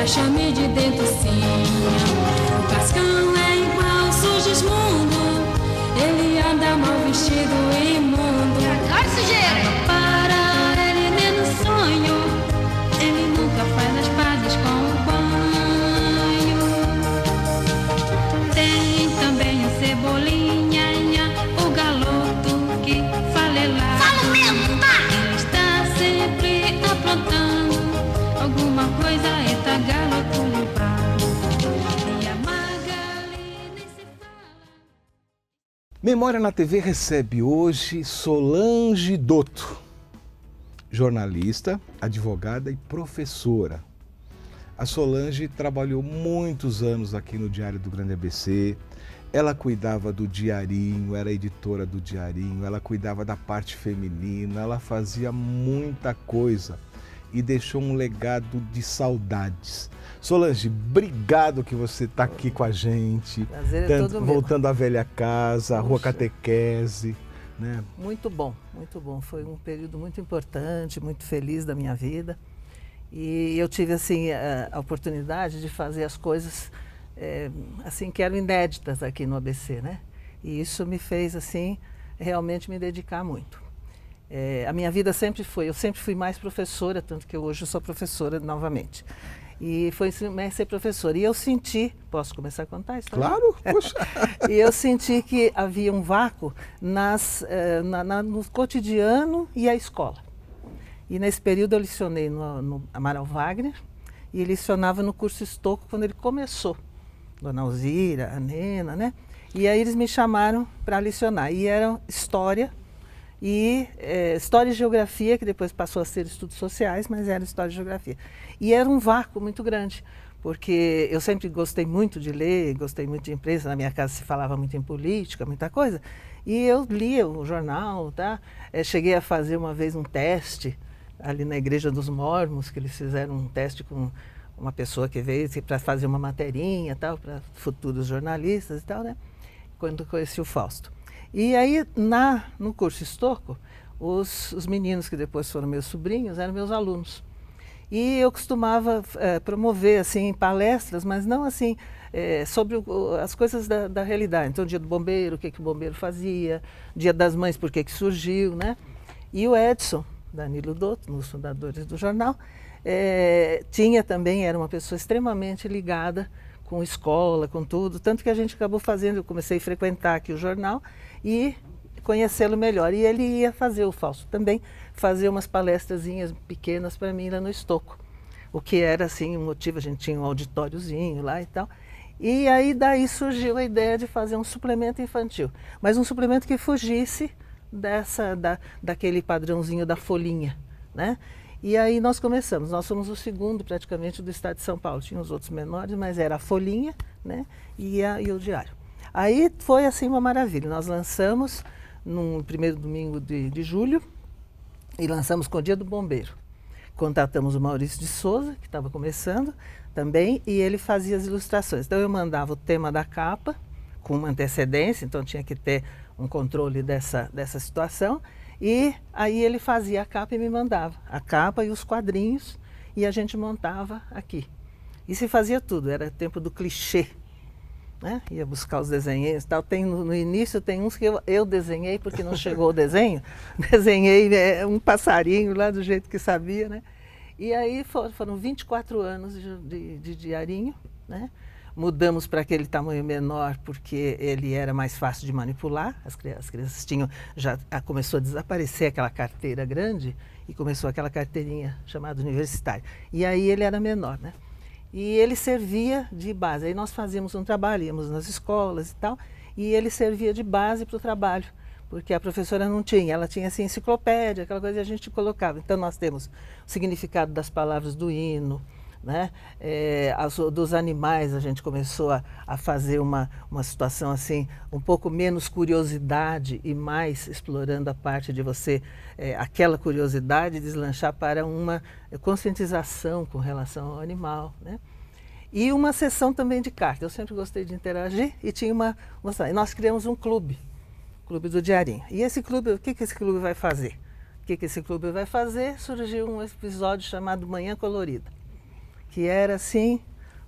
chame de dentucinha. O Cascão é igual Sugismundo, ele anda mal vestido e imundo. Ai, sujeira! Para ele nem no sonho, ele nunca faz as pazes com o banho. Tem também o Cebolinha, o galoto que fala lá. Fala mesmo, tá? Ele está sempre aprontando alguma coisa, eita galoto limpar. E a Magali nem se fala. Memória na TV recebe hoje Solange Dotto, jornalista, advogada e professora. A Solange trabalhou muitos anos aqui no Diário do Grande ABC. Ela cuidava do Diarinho, era editora do Diarinho, ela cuidava da parte feminina, ela fazia muita coisa e deixou um legado de saudades. Solange, obrigado que você está aqui com a gente. Prazer é todo meu. Voltando à velha casa, a Rua Catequese, né? Muito bom, muito bom. Foi um período muito importante, muito feliz da minha vida. E eu tive assim a oportunidade de fazer as coisas assim que eram inéditas aqui no ABC, né? E isso me fez assim realmente me dedicar muito. A minha vida eu sempre fui mais professora, tanto que hoje eu sou professora novamente. E foi ser professora. E eu senti, posso começar a contar a história? Claro, puxa. E eu senti que havia um vácuo no cotidiano e a escola. E nesse período eu lecionei no Amaral Wagner e lecionava no curso Estocco quando ele começou. Dona Alzira, a Nena, né? E aí eles me chamaram para lecionar. E era História História e Geografia, que depois passou a ser Estudos Sociais, mas era História e Geografia. E era um vácuo muito grande, porque eu sempre gostei muito de ler, gostei muito de imprensa, na minha casa se falava muito em política, muita coisa, e eu lia o jornal, tá? Cheguei a fazer uma vez um teste ali na Igreja dos Mormons, que eles fizeram um teste com uma pessoa que veio para fazer uma materinha, tal, para futuros jornalistas e tal, né? Quando conheci o Fausto. E aí, no curso Estocco, os meninos que depois foram meus sobrinhos eram meus alunos. E eu costumava promover assim palestras, mas não assim sobre as coisas da realidade. Então, dia do bombeiro, o que o bombeiro fazia, dia das mães, por que surgiu, né? E o Edson, Danilo Dotto, um dos fundadores do jornal, era uma pessoa extremamente ligada com escola, com tudo, tanto que a gente acabou fazendo, eu comecei a frequentar aqui o jornal e conhecê-lo melhor. E ele ia fazer, o Fausto também, fazer umas palestrazinhas pequenas para mim lá no Estocco, o que era assim um motivo, a gente tinha um auditóriozinho lá e tal. E aí daí surgiu a ideia de fazer um suplemento infantil, mas um suplemento que fugisse daquele padrãozinho da folhinha, né? E aí nós começamos, nós somos o segundo praticamente do estado de São Paulo, tinha os outros menores, mas era a folhinha, né? E o diário. Aí foi assim uma maravilha, nós lançamos no primeiro domingo de julho e lançamos com o Dia do Bombeiro. Contatamos o Maurício de Souza, que estava começando também, e ele fazia as ilustrações. Então eu mandava o tema da capa com uma antecedência, então tinha que ter um controle dessa situação. E aí ele fazia a capa e me mandava a capa e os quadrinhos e a gente montava aqui. E se fazia tudo, era tempo do clichê, né? Ia buscar os desenhos e tal. No início tem uns que eu desenhei porque não chegou o desenho. Desenhei um passarinho lá do jeito que sabia, né? E aí foram 24 anos de diarinho, né? Mudamos para aquele tamanho menor porque ele era mais fácil de manipular. As crianças começou a desaparecer aquela carteira grande e começou aquela carteirinha chamada universitária. E aí ele era menor, né? E ele servia de base. Aí nós fazíamos um trabalho, íamos nas escolas e tal, e ele servia de base para o trabalho, porque a professora não tinha, ela tinha assim enciclopédia, aquela coisa que a gente colocava. Então nós temos o significado das palavras do hino, né? Dos animais a gente começou a fazer uma situação assim, um pouco menos curiosidade e mais explorando a parte de você, aquela curiosidade deslanchar para uma conscientização com relação ao animal, né? E uma sessão também de cartas. Eu sempre gostei de interagir e tinha e nós criamos um clube do Diarinho. E esse clube, o que esse clube vai fazer? O que esse clube vai fazer? Surgiu um episódio chamado Manhã Colorida, que era assim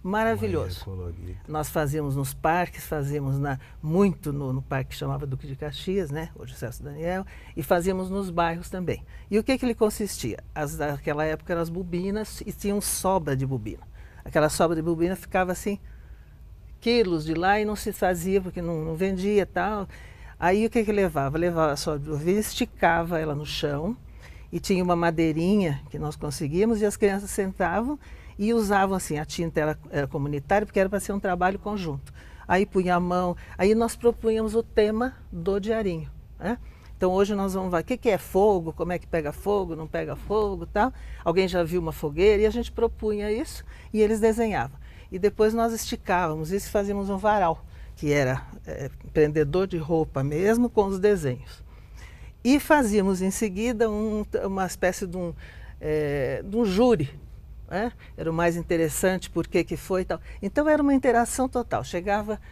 maravilhoso. Colorida. Nós fazíamos nos parques, fazíamos muito no parque que chamava Duque de Caxias, né? Hoje Celso Daniel, e fazíamos nos bairros também. E o que ele consistia? Naquela época eram as bobinas e tinham sobra de bobina. Aquela sobra de bobina ficava assim, quilos de lá e não se fazia porque não vendia e tal. Aí o que levava? Levava a sobra de bobina, esticava ela no chão e tinha uma madeirinha que nós conseguíamos e as crianças sentavam e usavam assim, a tinta era comunitária porque era para ser um trabalho conjunto. Aí punha a mão, aí nós propunhamos o tema do diarinho, né? Então hoje nós vamos ver o que é fogo, como é que pega fogo, não pega fogo e tal. Alguém já viu uma fogueira e a gente propunha isso e eles desenhavam. E depois nós esticávamos isso e fazíamos um varal, que era prendedor de roupa mesmo com os desenhos. E fazíamos em seguida uma espécie de um júri, né? Era o mais interessante, por que foi e tal. Então era uma interação total.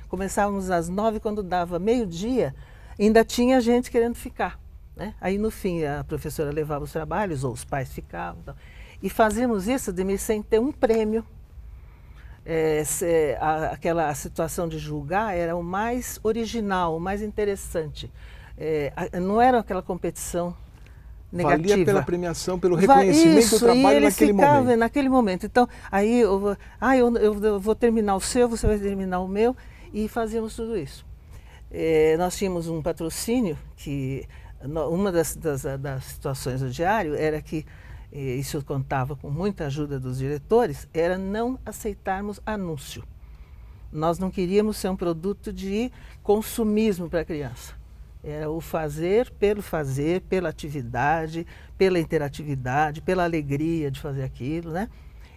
Começávamos às 9, quando dava meio-dia, ainda tinha gente querendo ficar, né? Aí no fim a professora levava os trabalhos, ou os pais ficavam. Tal. E fazíamos isso, Demir, sem ter um prêmio. Aquela situação de julgar era o mais original, o mais interessante. Não era aquela competição negativa. Valia pela premiação, pelo reconhecimento do trabalho naquele momento. Naquele momento. Então, aí eu vou terminar o seu, você vai terminar o meu, e fazíamos tudo isso. Nós tínhamos um patrocínio que uma das situações do diário era que, isso contava com muita ajuda dos diretores, era não aceitarmos anúncio. Nós não queríamos ser um produto de consumismo para a criança. Era o fazer, pela atividade, pela interatividade, pela alegria de fazer aquilo, né?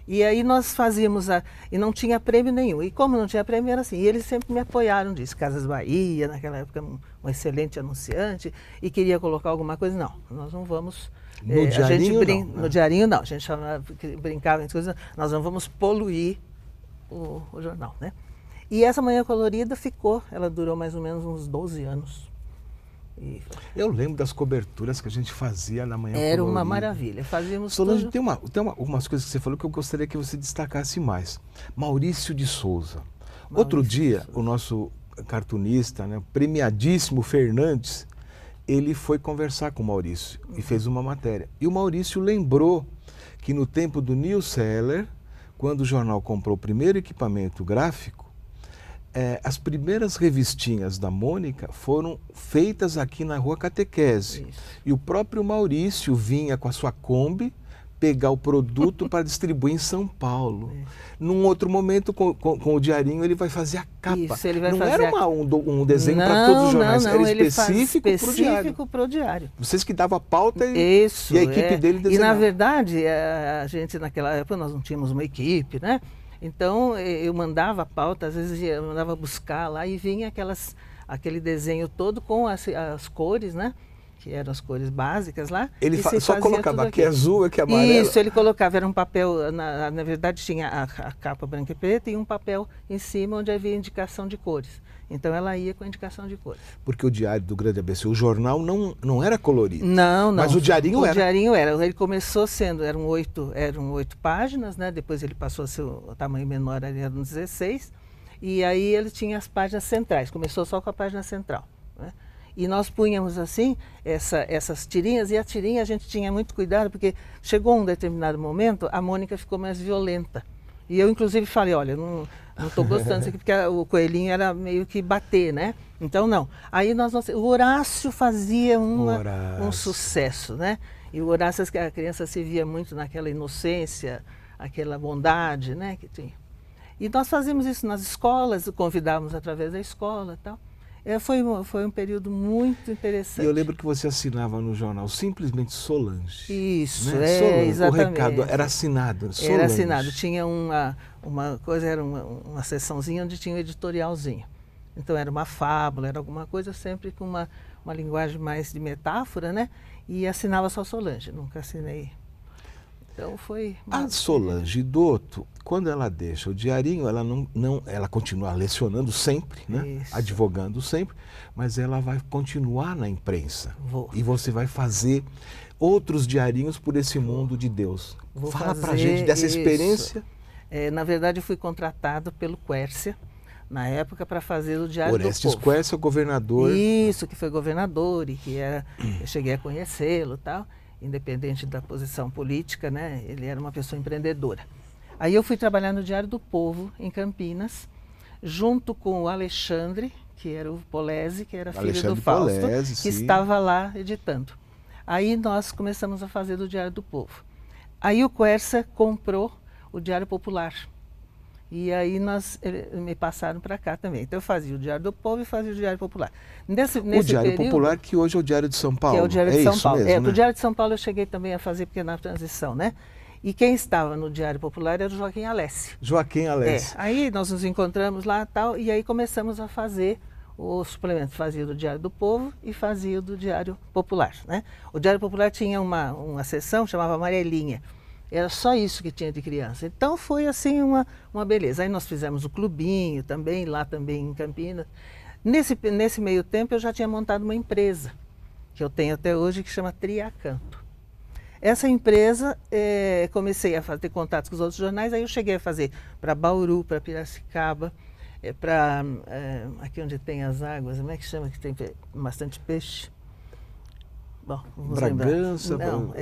E aí nós fazíamos, e não tinha prêmio nenhum. E como não tinha prêmio, era assim. E eles sempre me apoiaram disso. Casas Bahia, naquela época, um excelente anunciante, e queria colocar alguma coisa. Não, nós não vamos... No diarinho, não. No diarinho, não. A gente brincava em coisas, nós não vamos poluir o jornal, né? E essa Manhã Colorida ela durou mais ou menos uns 12 anos. Eu lembro das coberturas que a gente fazia na Manhã Colorida. Era uma maravilha. Fazíamos Solange, tudo. tem algumas coisas que você falou que eu gostaria que você destacasse mais. Maurício de Souza. Outro dia, o nosso cartunista, né, premiadíssimo Fernandes, ele foi conversar com o Maurício e fez uma matéria. E o Maurício lembrou que no tempo do Neil Seller, quando o jornal comprou o primeiro equipamento gráfico, as primeiras revistinhas da Mônica foram feitas aqui na Rua Catequese. Isso. E o próprio Maurício vinha com a sua Kombi pegar o produto para distribuir em São Paulo. Num outro momento, com o diarinho, ele vai fazer a capa. Isso, ele vai não fazer era um desenho para todos os jornais, era específico para o diário. Vocês que davam a pauta e a equipe dele desenhava. E na verdade, a gente naquela época, nós não tínhamos uma equipe, né? Então eu mandava a pauta, às vezes eu mandava buscar lá e vinha aquele desenho todo com as cores, né? Que eram as cores básicas lá. Ele só colocava aqui azul, aqui amarelo? Isso, ele colocava, era um papel, na verdade tinha a capa branca e preta e um papel em cima onde havia indicação de cores. Então ela ia com a indicação de cores. Porque o Diário do Grande ABC, o jornal não era colorido. Não. Mas o diarinho era. O diarinho era. Ele começou eram 8 páginas, né? Depois ele passou a ser o tamanho menor, eram 16. E aí ele tinha as páginas centrais. Começou só com a página central, né? E nós punhamos assim essas tirinhas, e a tirinha a gente tinha muito cuidado, porque chegou um determinado momento, a Mônica ficou mais violenta. E eu, inclusive, falei, olha, não estou gostando disso aqui, porque o coelhinho era meio que bater, né? Então, não. Aí o Horácio fazia um sucesso, né? E o Horácio, a criança se via muito naquela inocência, aquela bondade, né, que tinha. E nós fazíamos isso nas escolas, convidávamos através da escola e tal. Foi um período muito interessante. E eu lembro que você assinava no jornal simplesmente Solange. Isso, né? Solange. Exatamente. O recado era assinado, Solange. Era assinado. Tinha uma coisa, era uma seçãozinha onde tinha um editorialzinho. Então era uma fábula, era alguma coisa sempre com uma linguagem mais de metáfora, né? E assinava só Solange, nunca assinei. Então foi... A Solange Dotto, quando ela deixa o diarinho, ela continua lecionando sempre, né? Isso. Advogando sempre, mas ela vai continuar na imprensa. Vou. E você vai fazer outros diarinhos por esse mundo de Deus. Fala pra gente dessa experiência. Na verdade, eu fui contratado pelo Quércia, na época, para fazer o Diário do Orestes Povo. Quércia, o governador. Isso, que foi governador e que era, eu cheguei a conhecê-lo e tal, independente da posição política, né? Ele era uma pessoa empreendedora. Aí eu fui trabalhar no Diário do Povo, em Campinas, junto com o Alexandre, que era o Polese, que era filho do Fausto, Polese, que sim. estava lá editando. Aí nós começamos a fazer do Diário do Povo. Aí o Quércia comprou o Diário Popular. E aí me passaram para cá também. Então eu fazia o Diário do Povo e fazia o Diário Popular. Nesse O Diário período, Popular, que hoje é o Diário de São Paulo. que é o Diário de São isso Paulo. mesmo, né? O Diário de São Paulo eu cheguei também a fazer porque na transição, né? E quem estava no Diário Popular era o Joaquim Alessi. Joaquim Alessi. Aí nós nos encontramos lá tal, e aí começamos a fazer o suplemento. Fazia do Diário do Povo e fazia do Diário Popular, né? O Diário Popular tinha uma seção, chamava Amarelinha. Era só isso que tinha de criança. Então foi assim uma beleza. Aí nós fizemos o clubinho também, lá também em Campinas. Nesse meio tempo eu já tinha montado uma empresa, que eu tenho até hoje, que chama Triacanto. Essa empresa, comecei a ter contatos com os outros jornais, aí eu cheguei a fazer para Bauru, para Piracicaba, para aqui onde tem as águas, como é que chama, que tem bastante peixe? Bom, vamos Bragança, não,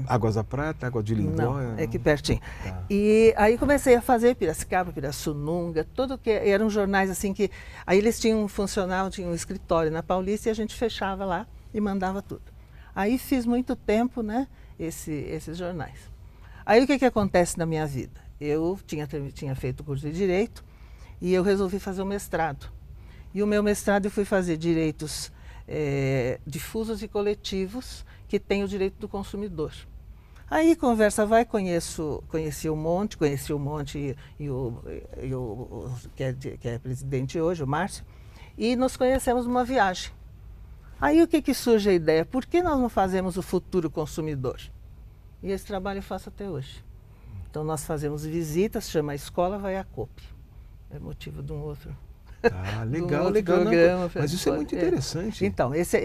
Águas da Prata, Água de Lindóia. Não, é aqui pertinho. Tá. E aí comecei a fazer Piracicaba, Pirassununga, tudo que eram jornais assim que... Aí eles tinham um funcional, tinham um escritório na Paulista e a gente fechava lá e mandava tudo. Aí fiz muito tempo, né, esses jornais. Aí o que acontece na minha vida? Eu tinha feito o curso de Direito e eu resolvi fazer o mestrado. E o meu mestrado eu fui fazer Direitos difusos e coletivos, que tem o direito do consumidor. Aí conversa vai, conheci o Monte e o que é presidente hoje, o Márcio, e nos conhecemos numa viagem. Aí o que surge a ideia? Por que nós não fazemos o futuro consumidor? E esse trabalho eu faço até hoje. Então nós fazemos visitas, chama a Escola Vai a Cope. É motivo de um outro... Ah, legal, legal. Programa, mas isso é muito interessante. Então, esse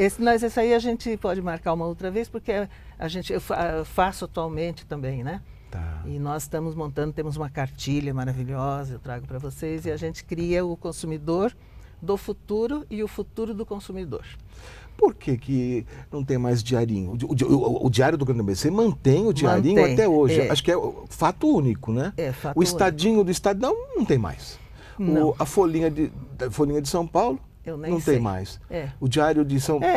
aí a gente pode marcar uma outra vez, porque eu faço atualmente também, né? Tá. E nós estamos montando, temos uma cartilha maravilhosa, eu trago para vocês, e a gente cria o consumidor do futuro e o futuro do consumidor. Por que não tem mais diarinho? O Diário do Grande ABC mantém o diarinho Mantém, até hoje. Acho que é fato único, né? Fato o Estadinho do Estadão não tem mais. A Folhinha de São Paulo eu nem não sei. tem mais. É. O Diário de São Paulo...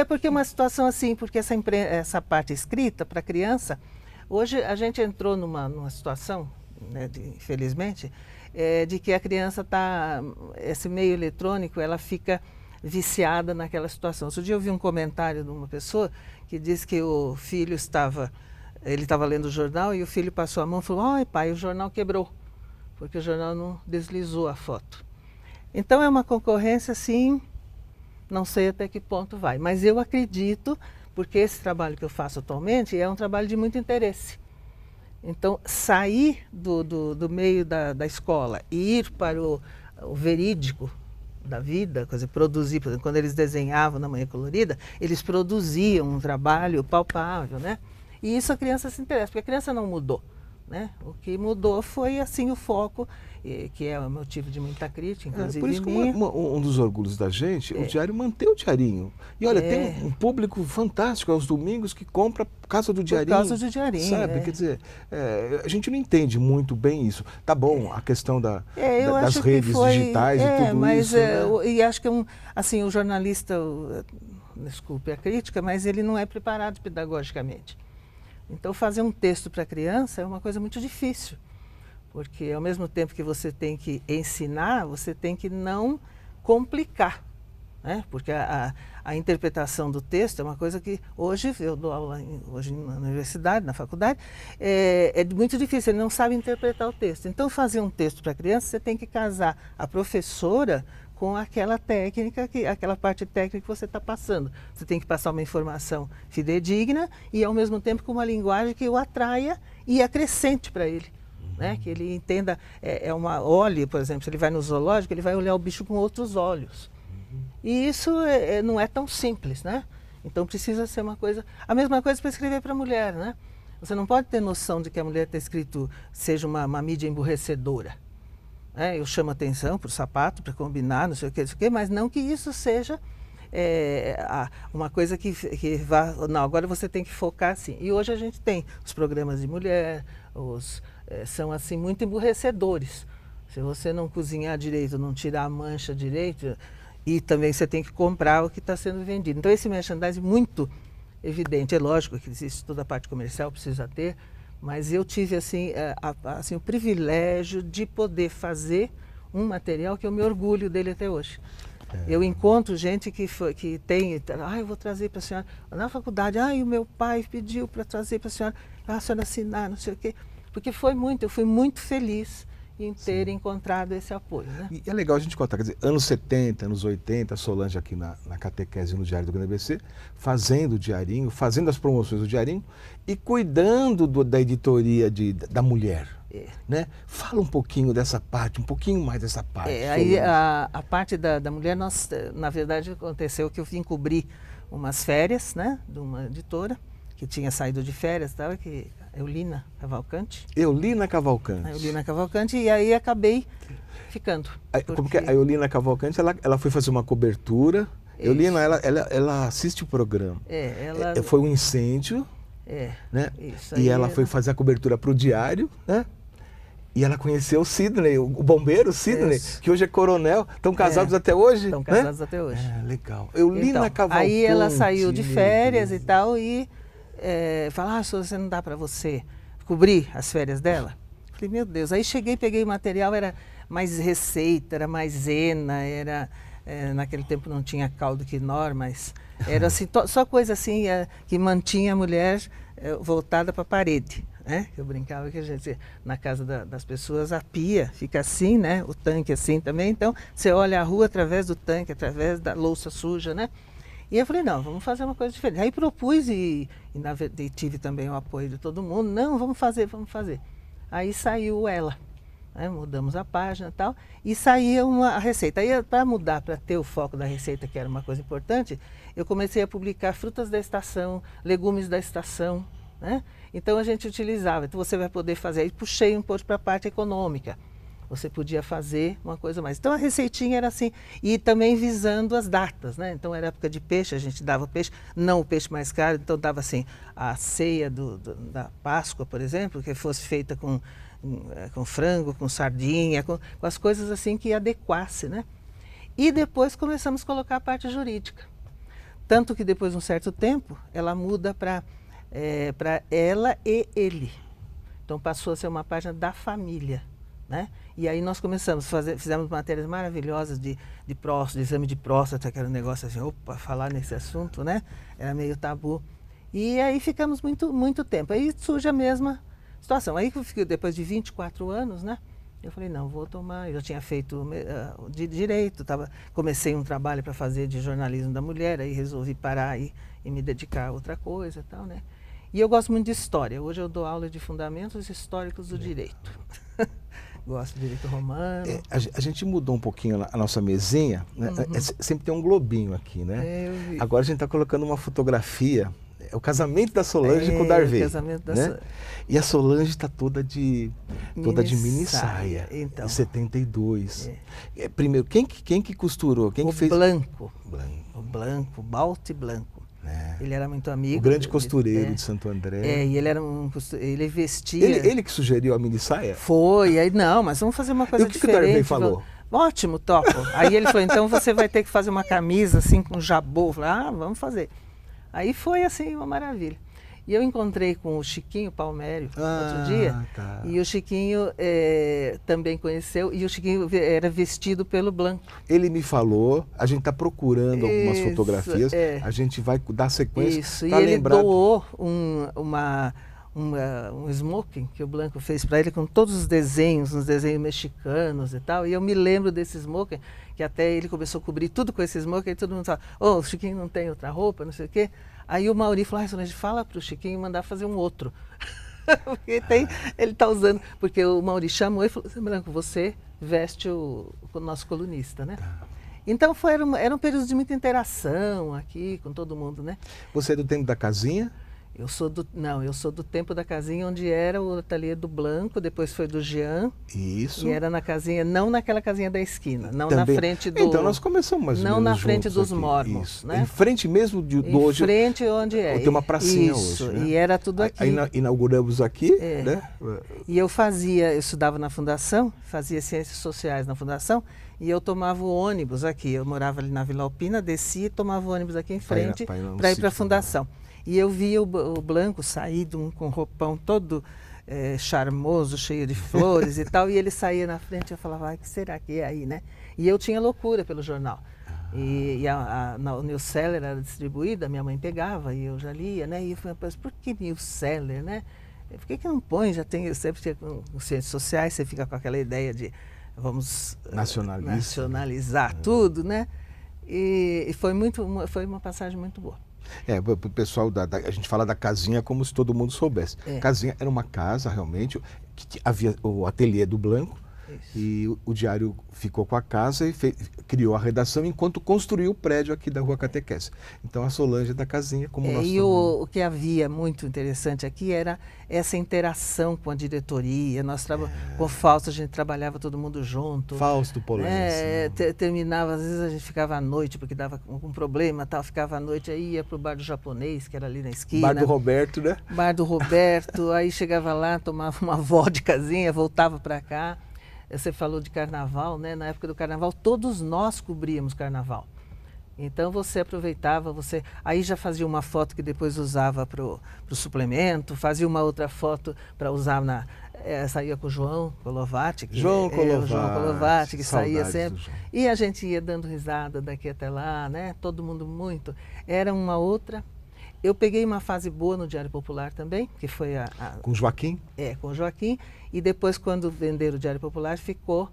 porque é uma situação assim, porque essa parte escrita para criança, hoje a gente entrou numa situação, né, infelizmente, de que a criança esse meio eletrônico, ela fica viciada naquela situação. Outro dia eu vi um comentário de uma pessoa que disse que o filho ele estava lendo o jornal e o filho passou a mão e falou: "Ai, pai, o jornal quebrou", porque o jornal não deslizou a foto. Então é uma concorrência, assim, não sei até que ponto vai, mas eu acredito, porque esse trabalho que eu faço atualmente é um trabalho de muito interesse. Então, sair do meio da escola e ir para o verídico da vida, quer dizer, produzir, por exemplo, quando eles desenhavam na Manhã Colorida, eles produziam um trabalho palpável, né? E isso a criança se interessa, porque a criança não mudou, né? O que mudou foi, assim, o foco, que é o motivo de muita crítica, inclusive por isso que minha. um dos orgulhos da gente, o Diário mantém o diarinho. E olha, tem um público fantástico aos domingos que compra por causa do diarinho. Por causa do diarinho, sabe? Quer dizer, a gente não entende muito bem isso. Tá bom, a questão das redes digitais e tudo isso, né? E acho que assim, o jornalista, desculpe a crítica, mas ele não é preparado pedagogicamente. Então, fazer um texto para criança é uma coisa muito difícil, porque ao mesmo tempo que você tem que ensinar, você tem que não complicar, né? Porque a interpretação do texto é uma coisa que hoje, eu dou aula hoje na universidade, na faculdade, é muito difícil, ele não sabe interpretar o texto. Então, fazer um texto para criança, você tem que casar a professora com aquela técnica, aquela parte técnica que você está passando. Você tem que passar uma informação fidedigna e, ao mesmo tempo, com uma linguagem que o atraia e acrescente para ele. Né? Que ele entenda, olhe, por exemplo, se ele vai no zoológico, ele vai olhar o bicho com outros olhos. E isso não é tão simples, né? Então precisa ser uma coisa... A mesma coisa para escrever para a mulher, né? Você não pode ter noção de que a mulher está escrito seja uma mídia emburrecedora. Eu chamo atenção para o sapato, para combinar, não sei o que, mas não que isso seja uma coisa que vá... Não, agora você tem que focar assim. E hoje a gente tem os programas de mulher, são assim muito emburrecedores. Se você não cozinhar direito, não tirar a mancha direito, e também você tem que comprar o que está sendo vendido. Então esse merchandising muito evidente. É lógico que existe toda a parte comercial, precisa ter, mas eu tive assim, o privilégio de poder fazer um material que eu me orgulho dele até hoje. Eu encontro gente que tem, eu vou trazer para a senhora, na faculdade, o meu pai pediu para trazer para a senhora assinar, não sei o quê, porque eu fui muito feliz em ter encontrado esse apoio. Né? E é legal a gente contar, quer dizer, anos 70, anos 80, a Solange aqui na catequese no Diário do Grande ABC, fazendo o diarinho, fazendo as promoções do diarinho e cuidando da editoria da mulher. Né? Fala um pouquinho dessa parte, um pouquinho mais dessa parte. Aí a parte da mulher, na verdade, aconteceu que eu vim cobrir umas férias, né, de uma editora que tinha saído de férias, que Eulina Cavalcante. Eulina Cavalcante. A Eulina Cavalcante, e aí acabei ficando. Como que a Eulina Cavalcante, ela foi fazer uma cobertura. Isso. Eulina, ela assiste o programa. Foi um incêndio, né? Isso, e ela foi fazer a cobertura para o Diário, né? E ela conheceu o Sidney, o bombeiro Sidney, isso, que hoje é coronel. Estão casados até hoje? Estão casados até hoje. Legal. Eulina Cavalcante. Aí ela saiu de férias e tal, e falou, você não dá para você cobrir as férias dela? Falei, meu Deus. Aí cheguei, peguei o material, era mais receita, era maisena, naquele tempo não tinha caldo quinor, mas era assim, só coisa assim que mantinha a mulher voltada para a parede. Eu brincava que a gente, na casa das pessoas, a pia fica assim, né? O tanque assim também, então você olha a rua através do tanque, através da louça suja, né? E eu falei, não, vamos fazer uma coisa diferente. Aí propus e tive também o apoio de todo mundo. Não, vamos fazer. Aí saiu ela. Mudamos a página e tal. E saía a receita. Aí, para mudar, para ter o foco da receita, que era uma coisa importante, eu comecei a publicar frutas da estação, legumes da estação, né? Então a gente utilizava. Então você vai poder fazer. Aí puxei um pouco para a parte econômica. Você podia fazer uma coisa mais. Então a receitinha era assim, e também visando as datas, né? Então era época de peixe, a gente dava peixe, não o peixe mais caro, então dava assim, a ceia da Páscoa, por exemplo, que fosse feita com frango, com sardinha, com as coisas assim que adequasse, né? E depois começamos a colocar a parte jurídica. Tanto que depois de um certo tempo, ela muda para ela e ele. Então passou a ser uma página da família. Né? E aí nós começamos fizemos matérias maravilhosas de próstata, de exame de próstata, que era um negócio assim, falar nesse assunto, né? Era meio tabu. E aí ficamos muito tempo. Aí surge a mesma situação. Aí depois de 24 anos, né? Eu falei, não, vou tomar. Eu já tinha feito de direito, comecei um trabalho para fazer de jornalismo da mulher, aí resolvi parar e me dedicar a outra coisa e tal, né? E eu gosto muito de história. Hoje eu dou aula de fundamentos históricos do direito. Gosto de direito romano. A gente mudou um pouquinho a nossa mesinha, né? Sempre tem um globinho aqui, né? Agora a gente está colocando uma fotografia, é o casamento da Solange com o Darvey. Né? E a Solange está toda de mini saia, então, em 72. Primeiro, quem que costurou? Quem que fez? O Blanco, Balte Blanco. Ele era muito amigo. O grande costureiro de Santo André. E ele era ele vestia... Ele que sugeriu a mini saia? Foi, aí não, mas vamos fazer uma coisa diferente. E o que o Darvey falou? Ótimo, topo. Aí ele falou, então você vai ter que fazer uma camisa assim com jabô. Eu falei, vamos fazer. Aí foi assim, uma maravilha. E eu encontrei com o Chiquinho Palmério outro dia, e o Chiquinho também conheceu, e o Chiquinho era vestido pelo Blanco. Ele me falou, a gente está procurando algumas fotografias, a gente vai dar sequência. Isso, e ele doou um smoking que o Blanco fez para ele com todos os desenhos, uns desenhos mexicanos e tal, e eu me lembro desse smoking, que até ele começou a cobrir tudo com esse smoking, e todo mundo falava, o Chiquinho não tem outra roupa, não sei o quê. Aí o Mauri falou, Solange, fala para o Chiquinho mandar fazer um outro. Porque ele está usando, porque o Mauri chamou e falou, Blanco, você veste o nosso colunista, né? Então era um período de muita interação aqui com todo mundo, né? Você é do tempo da casinha? Não, eu sou do tempo da casinha onde era o ateliê do Blanco, depois foi do Jean. Isso. E era na casinha, não naquela casinha da esquina, não Também. na frente do... Então nós começamos mais ou não menos na frente juntos dos aqui. Mormons, Isso. né? Em frente mesmo do Em hoje. frente onde é. Tem uma pracinha Isso, hoje, né? e era tudo aqui. Aí inauguramos aqui, É. né? E eu estudava na fundação, fazia ciências sociais na fundação, e eu tomava o ônibus aqui. Eu morava ali na Vila Alpina, descia e tomava o ônibus aqui em frente Pra ir no para ir para a sítio, fundação. E eu via o Blanco sair com um roupão todo charmoso, cheio de flores e tal, e ele saía na frente e eu falava, o que será que é aí, né? E eu tinha loucura pelo jornal. E o New Seller era distribuída, minha mãe pegava e eu já lia, né? E eu falei, mas por que New Seller, né? Por que não põe? Já tem, sempre com ciências sociais, você fica com aquela ideia de vamos nacionalizar tudo, né? E foi uma passagem muito boa. O pessoal, a gente fala da casinha como se todo mundo soubesse. Casinha era uma casa, realmente, que havia o ateliê do Blanco. Isso. E o diário ficou com a casa e criou a redação enquanto construiu o prédio aqui da Rua Catequese. Então a Solange é da casinha, como nós E o que havia muito interessante aqui era essa interação com a diretoria. Com o Fausto a gente trabalhava todo mundo junto. Fausto Polenzi. Terminava, às vezes a gente ficava à noite, porque dava um problema, tal, ficava à noite, aí ia para o bar do japonês, que era ali na esquina. Bar do Roberto, né? Bar do Roberto, aí chegava lá, tomava uma vodkazinha, voltava para cá. Você falou de carnaval, né? Na época do carnaval, todos nós cobríamos carnaval. Então você aproveitava, aí já fazia uma foto que depois usava para o suplemento, fazia uma outra foto para usar saía com o João Colovati, João Colovati, que saía sempre. E a gente ia dando risada daqui até lá, né? Todo mundo muito. Era uma outra. Eu peguei uma fase boa no Diário Popular também, que foi com o Joaquim? Com o Joaquim. E depois, quando venderam o Diário Popular, ficou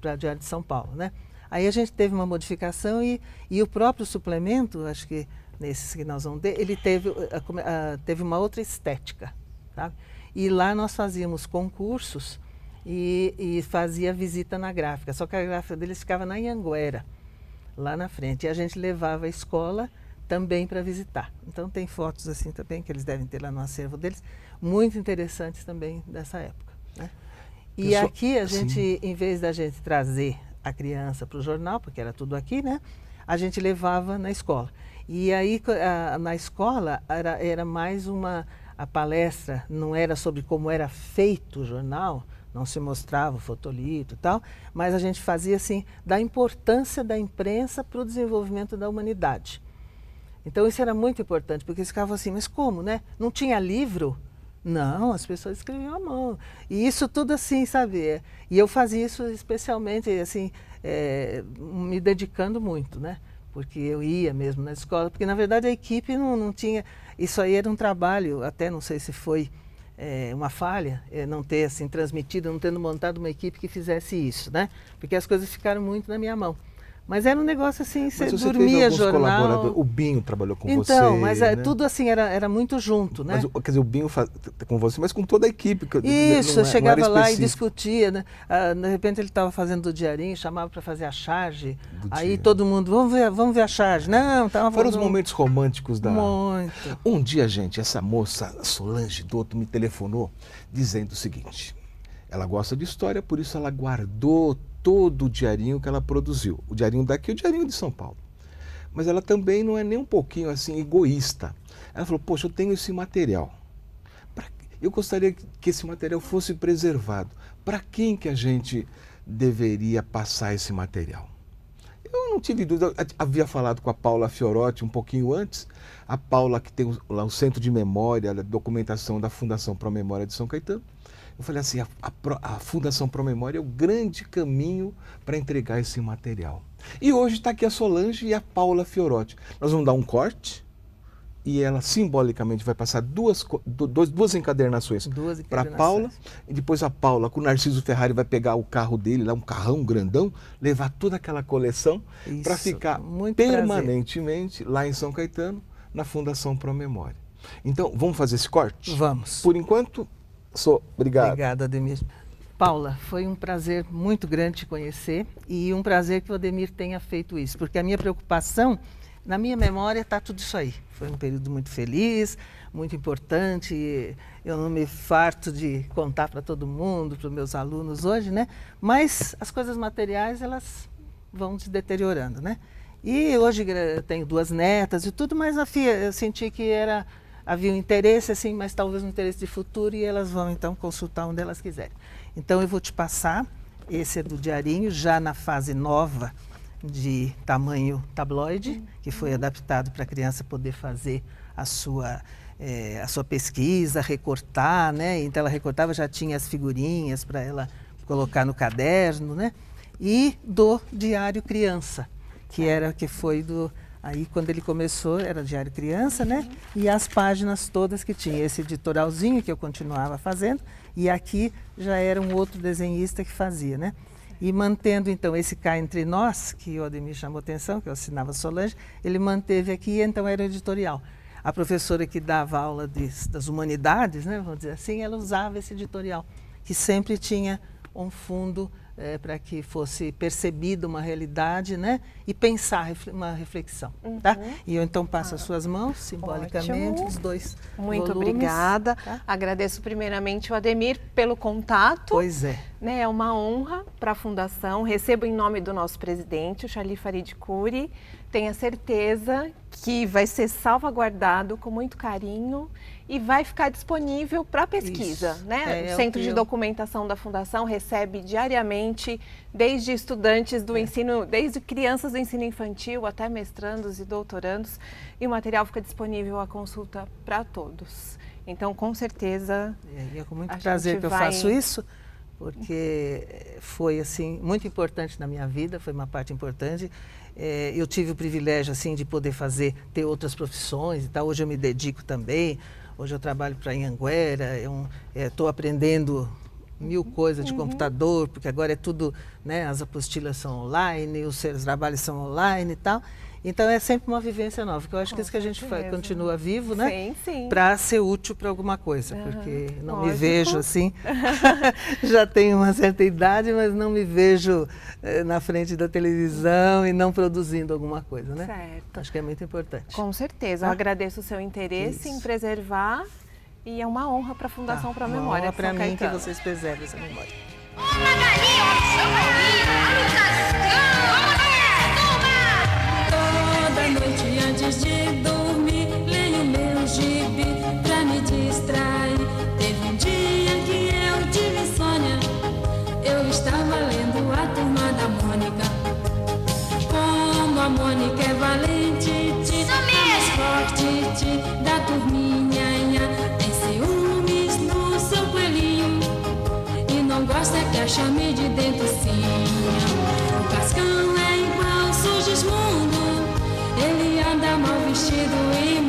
para o Diário de São Paulo, né? Aí a gente teve uma modificação e o próprio suplemento, acho que nesses que nós vamos ver, ele teve uma outra estética, sabe? E lá nós fazíamos concursos e fazia visita na gráfica, só que a gráfica deles ficava na Anhanguera, lá na frente. E a gente levava a escola também para visitar. Então tem fotos assim também, que eles devem ter lá no acervo deles, muito interessantes também dessa época, né? E aqui a gente, em vez da gente trazer a criança para o jornal, porque era tudo aqui, né? A gente levava na escola. E aí na escola era mais a palestra, não era sobre como era feito o jornal, não se mostrava o fotolito e tal, mas a gente fazia assim, da importância da imprensa para o desenvolvimento da humanidade. Então isso era muito importante, porque eles ficavam assim, mas como, né? Não tinha livro? Não, as pessoas escreviam à mão. E isso tudo assim, sabe? E eu fazia isso especialmente, assim, me dedicando muito, né? Porque eu ia mesmo na escola, porque na verdade a equipe não tinha... Isso aí era um trabalho, até não sei se foi uma falha, não ter assim transmitido, não tendo montado uma equipe que fizesse isso, né? Porque as coisas ficaram muito na minha mão. Mas era um negócio assim, você dormia, jornal... O Binho trabalhou com você, então, mas né? Tudo assim, era muito junto, né? Mas, quer dizer, o Binho com você, mas com toda a equipe. Isso, eu chegava lá e discutia, né? De repente ele estava fazendo o diarinho, chamava para fazer a charge, aí todo mundo, vamos ver a charge. Não, estava... Foram os momentos românticos da... Muito. Um dia, gente, essa moça, Solange Dotto, me telefonou dizendo o seguinte, ela gosta de história, por isso ela guardou todo o diarinho que ela produziu. O diarinho daqui e o diarinho de São Paulo. Mas ela também não é nem um pouquinho assim egoísta. Ela falou, poxa, eu tenho esse material. Eu gostaria que esse material fosse preservado. Para quem que a gente deveria passar esse material? Eu não tive dúvida, eu havia falado com a Paula Fiorotti um pouquinho antes, a Paula que tem lá o Centro de Memória, a documentação da Fundação Pro Memória de São Caetano. Eu falei assim, a Fundação Pro Memória é o grande caminho para entregar esse material. E hoje está aqui a Solange e a Paula Fiorotti. Nós vamos dar um corte e ela simbolicamente vai passar duas encadernações para a Paula. E depois a Paula, com o Narciso Ferrari, vai pegar o carro dele, lá um carrão grandão, levar toda aquela coleção para ficar permanentemente lá em São Caetano, na Fundação Pro Memória. Então, vamos fazer esse corte? Vamos. Por enquanto... Obrigado. Obrigada, Ademir. Paula, foi um prazer muito grande te conhecer e um prazer que o Ademir tenha feito isso, porque a minha preocupação na minha memória está tudo isso aí. Foi um período muito feliz, muito importante. Eu não me farto de contar para todo mundo, para os meus alunos hoje, né? Mas as coisas materiais, elas vão se deteriorando, né? E hoje eu tenho 2 netas e tudo, mas eu senti que havia um interesse, assim, mas talvez um interesse de futuro, e elas vão então consultar onde elas quiserem. Então eu vou te passar, esse é do diarinho, já na fase nova de tamanho tabloide, que foi adaptado para a criança poder fazer a sua pesquisa, recortar, né? Então ela recortava, já tinha as figurinhas para ela colocar no caderno, né? E do diário criança, que foi aí quando ele começou, era diário criança, né? E as páginas todas que tinha, esse editorialzinho que eu continuava fazendo, e aqui já era um outro desenhista que fazia, né? E mantendo então esse Cá Entre Nós, que o Ademir chamou atenção, que eu assinava Solange, ele manteve aqui, então era editorial. A professora que dava aula das humanidades, né, vamos dizer assim, ela usava esse editorial, que sempre tinha um fundo para que fosse percebida uma realidade, né, e pensar uma reflexão, tá? E eu então passo as suas mãos, simbolicamente, ótimo. Os 2 Muito volumes, obrigada. tá? Agradeço primeiramente o Ademir pelo contato. Pois é. É uma honra para a Fundação. Recebo em nome do nosso presidente, o Charlie Farid Coury. Tenha certeza que vai ser salvaguardado com muito carinho e vai ficar disponível para pesquisa, Isso. né? O Centro de Documentação da Fundação recebe diariamente, desde estudantes do ensino, desde crianças do ensino infantil até mestrandos e doutorandos, e o material fica disponível à consulta para todos. Então, com certeza, e é com muito prazer que eu faço isso, porque foi assim muito importante na minha vida, foi uma parte importante. Eu tive o privilégio assim de poder ter outras profissões e tal. Hoje eu me dedico também. Hoje eu trabalho para a Anhanguera, estou aprendendo 1000 coisas de computador, porque agora é tudo, né, as apostilas são online, os trabalhos são online e tal. Então é sempre uma vivência nova, que eu acho que isso que a gente continua vivo, né? Sim, sim. Para ser útil para alguma coisa, porque não lógico. me vejo assim, já tenho uma certa idade, mas não me vejo na frente da televisão e não produzindo alguma coisa, né? Certo. Acho que é muito importante. Com certeza. Eu agradeço o seu interesse em preservar, e é uma honra para a Fundação para a Memória. Uma honra para São mim que Caetano. vocês preservem essa memória. Uma galinha, São Toda noite antes de dormir, leio meu gibi pra me distrair. Teve um dia que eu tive insônia, eu estava lendo a Turma da Mônica. Como a Mônica é valente, é mais forte da turminha, tem ciúmes no seu coelhinho e não gosta que a chame de dentucinha. O Cascão é igual Sigismundo, ele anda mal vestido e